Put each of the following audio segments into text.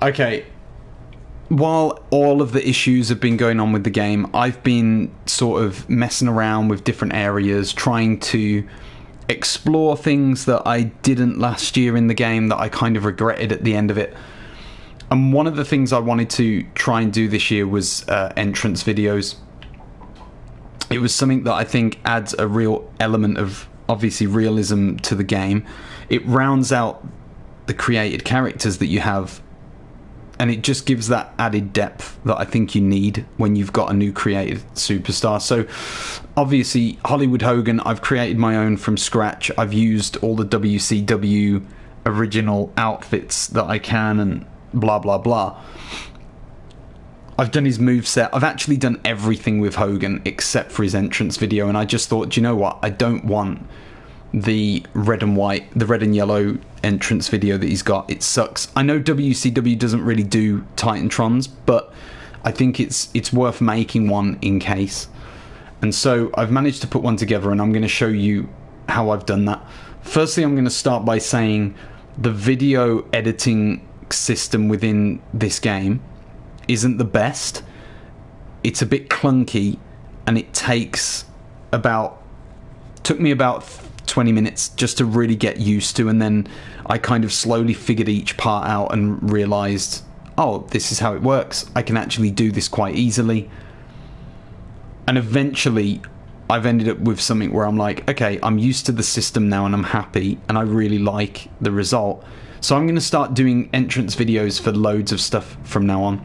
Okay, while all of the issues have been going on with the game, I've been sort of messing around with different areas, trying to explore things that I didn't last year in the game that I kind of regretted at the end of it. And one of the things I wanted to try and do this year was entrance videos. It was something that I think adds a real element of, obviously, realism to the game. It rounds out the created characters that you have, and it just gives that added depth that I think you need when you've got a new created superstar. So obviously Hollywood Hogan, I've created my own from scratch. I've used all the WCW original outfits that I can and blah blah blah. I've done his moveset. I've actually done everything with Hogan except for his entrance video, and I just thought, do you know what? I don't want the red and white, the red and yellow entrance video that he's got. It sucks. I know WCW doesn't really do Titantrons, but I think it's worth making one in case. And so I've managed to put one together, and I'm going to show you how I've done that. Firstly, I'm going to start by saying the video editing system within this game isn't the best. It's a bit clunky, and it took me about 20 minutes just to really get used to, and then I kind of slowly figured each part out and realized, oh, this is how it works. I can actually do this quite easily. And eventually I've ended up with something where I'm like, okay, I'm used to the system now and I'm happy, and I really like the result. So I'm going to start doing entrance videos for loads of stuff from now on.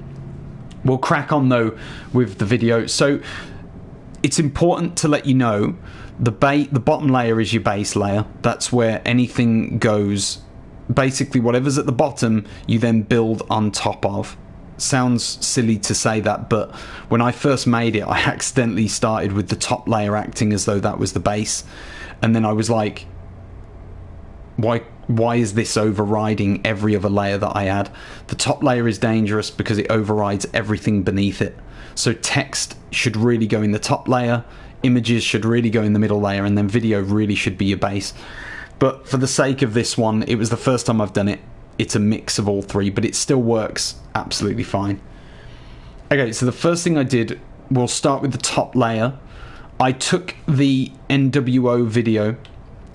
We'll crack on though with the video. So it's important to let you know the bottom layer is your base layer. That's where anything goes. Basically whatever's at the bottom you then build on top of. Sounds silly to say that, but when I first made it I accidentally started with the top layer acting as though that was the base, and then I was like, why is this overriding every other layer that I add? The top layer is dangerous because it overrides everything beneath it. So text should really go in the top layer, images should really go in the middle layer, and then video really should be your base. But for the sake of this one, it was the first time I've done it. It's a mix of all three, but it still works absolutely fine. Okay, so the first thing I did, we'll start with the top layer. I took the nWo video,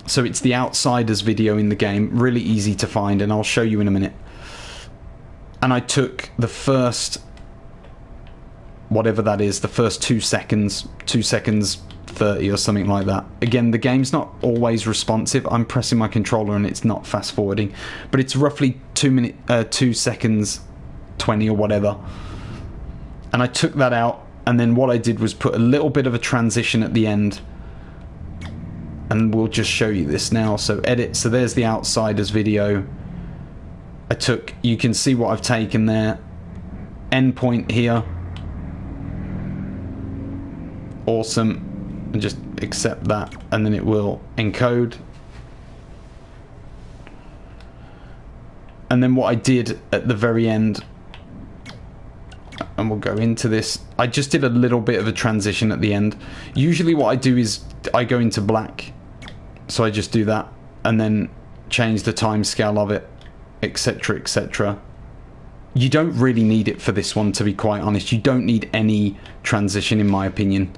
so it's the Outsiders video in the game, really easy to find, and I'll show you in a minute. And I took the first, whatever that is, the first 2 seconds 30 or something like that. Again, the game's not always responsive. I'm pressing my controller and it's not fast forwarding, but it's roughly 2 seconds 20 or whatever. And I took that out, and then what I did was put a little bit of a transition at the end, and we'll just show you this now. So edit, so there's the Outsiders video. You can see what I've taken there. Endpoint here. Awesome. And just accept that, and then it will encode. And then what I did at the very end, and we'll go into this, I just did a little bit of a transition at the end. Usually what I do is I go into black, so I just do that and then change the time scale of it, etc, etc. You don't really need it for this one, to be quite honest. You don't need any transition in my opinion.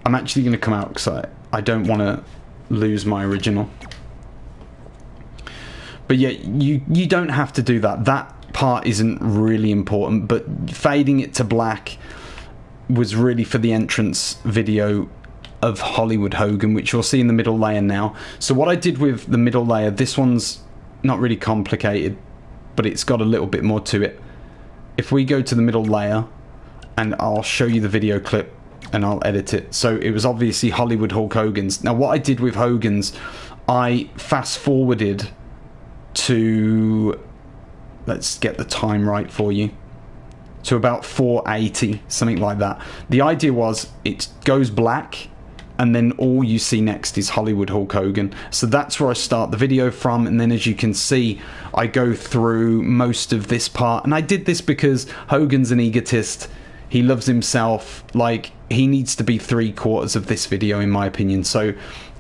I'm actually going to come out because I don't want to lose my original. But yeah, you don't have to do that. That part isn't really important, but fading it to black was really for the entrance video of Hollywood Hogan, which you'll see in the middle layer now. So what I did with the middle layer, this one's not really complicated, but it's got a little bit more to it. If we go to the middle layer, and I'll show you the video clip and I'll edit it. So it was obviously Hollywood Hulk Hogan's. Now what I did with Hogan's, I fast forwarded to, let's get the time right for you, to about 480, something like that. The idea was it goes black and then all you see next is Hollywood Hulk Hogan. So that's where I start the video from, and then as you can see I go through most of this part, and I did this because Hogan's an egotist. He loves himself. Like, he needs to be 3/4 of this video in my opinion. So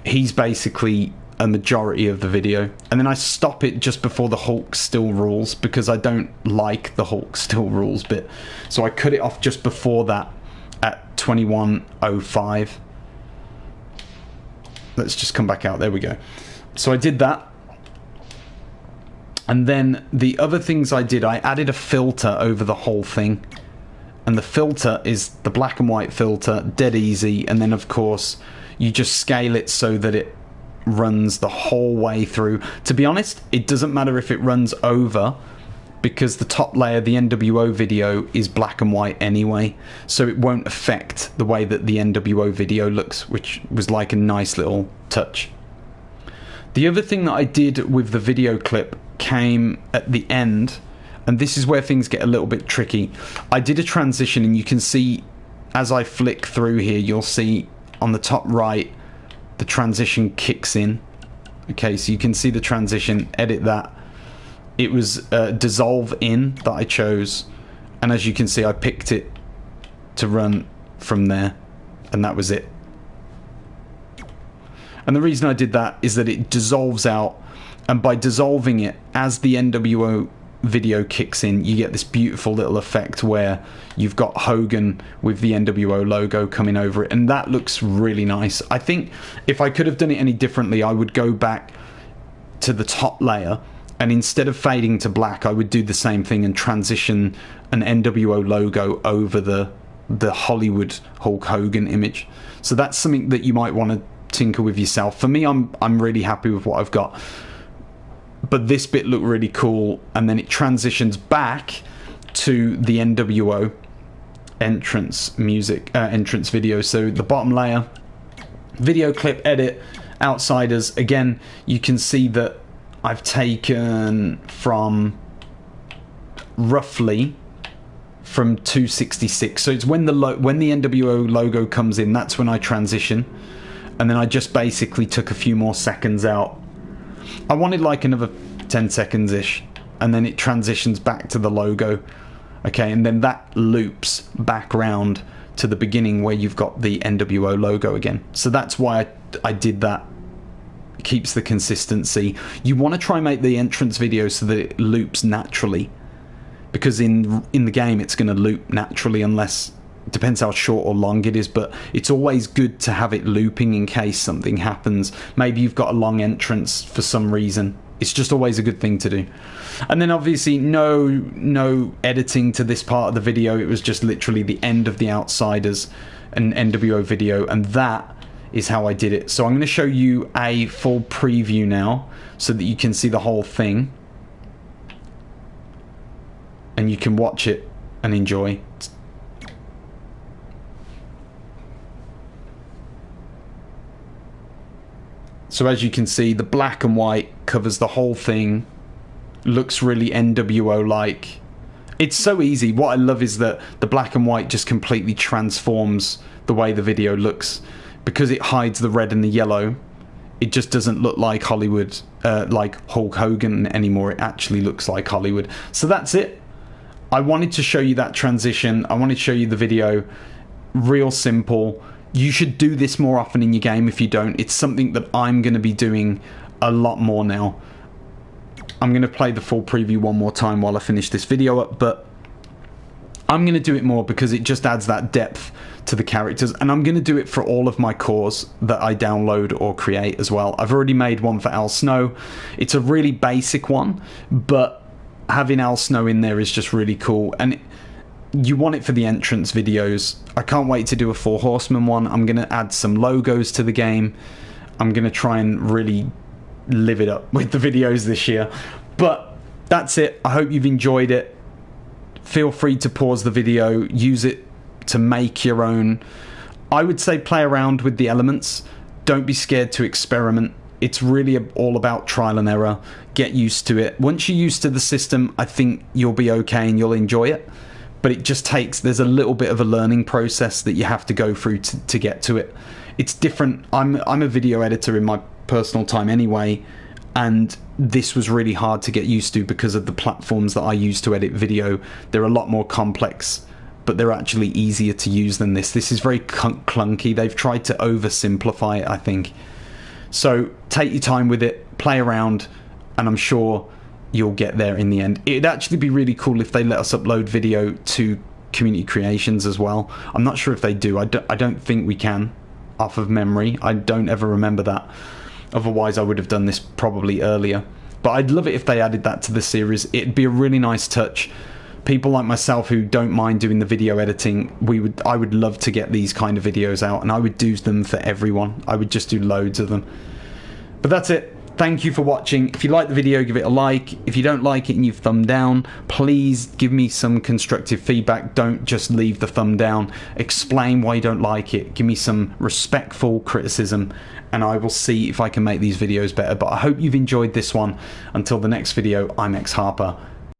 he's basically a majority of the video, and then I stop it just before the Hulk still rules, because I don't like the Hulk still rules bit. So I cut it off just before that at 21:05. Let's just come back out. There we go. So I did that. And then the other things I did, I added a filter over the whole thing. And the filter is the black and white filter, dead easy. And then, of course, you just scale it so that it runs the whole way through. To be honest, it doesn't matter if it runs over, because the top layer, the nWo video, is black and white anyway. So it won't affect the way that the nWo video looks, which was like a nice little touch. The other thing that I did with the video clip came at the end, and this is where things get a little bit tricky. I did a transition, and you can see as I flick through here, you'll see on the top right the transition kicks in. Okay, so you can see the transition. Edit that. It was dissolve in that I chose, and as you can see, I picked it to run from there, and that was it. And the reason I did that is that it dissolves out, and by dissolving it, as the nWo video kicks in, you get this beautiful little effect where you've got Hogan with the nWo logo coming over it, and that looks really nice. I think if I could have done it any differently, I would go back to the top layer, and instead of fading to black, I would do the same thing and transition an nWo logo over the Hollywood Hulk Hogan image. So that's something that you might want to tinker with yourself. For me, I'm really happy with what I've got. But this bit looked really cool, and then it transitions back to the nWo entrance music, entrance video. So the bottom layer, video clip, edit, outsiders. Again, you can see that I've taken from roughly from 266. So it's when the nWo logo comes in, that's when I transition, and then I just basically took a few more seconds out. I wanted like another 10 seconds ish, and then it transitions back to the logo. Okay, and then that loops back round to the beginning where you've got the nWo logo again. So that's why I did that. It keeps the consistency. You want to try and make the entrance video so that it loops naturally, because in the game it's going to loop naturally, unless it depends how short or long it is, but it's always good to have it looping in case something happens. Maybe you've got a long entrance for some reason. It's just always a good thing to do. And then obviously no editing to this part of the video. It was just literally the end of the Outsiders and nWo video, and that is how I did it. So I'm going to show you a full preview now so that you can see the whole thing and you can watch it and enjoy. So as you can see, the black and white covers the whole thing. Looks really nWo-like. It's so easy. What I love is that the black and white just completely transforms the way the video looks. Because it hides the red and the yellow, it just doesn't look like Hollywood, like Hulk Hogan anymore. It actually looks like Hollywood. So that's it. I wanted to show you that transition. I wanted to show you the video. Real simple. You should do this more often in your game if you don't. It's something that I'm going to be doing a lot more now. I'm going to play the full preview one more time while I finish this video up, but I'm going to do it more because it just adds that depth to the characters, and I'm going to do it for all of my cores that I download or create as well. I've already made one for Al Snow. It's a really basic one, but having Al Snow in there is just really cool, and you want it for the entrance videos. I can't wait to do a Four Horsemen one. I'm going to add some logos to the game. I'm going to try and really live it up with the videos this year. But that's it. I hope you've enjoyed it. Feel free to pause the video, use it to make your own. I would say play around with the elements. Don't be scared to experiment. It's really all about trial and error. Get used to it. Once you're used to the system, I think you'll be okay and you'll enjoy it. But it just takes, there's a little bit of a learning process that you have to go through to get to it. It's different. I'm a video editor in my personal time anyway, and this was really hard to get used to because of the platforms that I use to edit video. They're a lot more complex, but they're actually easier to use than this. This is very clunky. They've tried to oversimplify it, I think. So take your time with it, play around, and I'm sure you'll get there in the end. It'd actually be really cool if they let us upload video to community creations as well. I'm not sure if they do. I don't think we can, off of memory. I don't ever remember that. Otherwise I would have done this probably earlier. But I'd love it if they added that to the series. It'd be a really nice touch. People like myself who don't mind doing the video editing, I would love to get these kind of videos out, and I would do them for everyone. I would just do loads of them. But that's it. Thank you for watching. If you like the video, give it a like. If you don't like it and you thumb down, please give me some constructive feedback. Don't just leave the thumb down. Explain why you don't like it. Give me some respectful criticism, and I will see if I can make these videos better. But I hope you've enjoyed this one. Until the next video, I'm X Harper.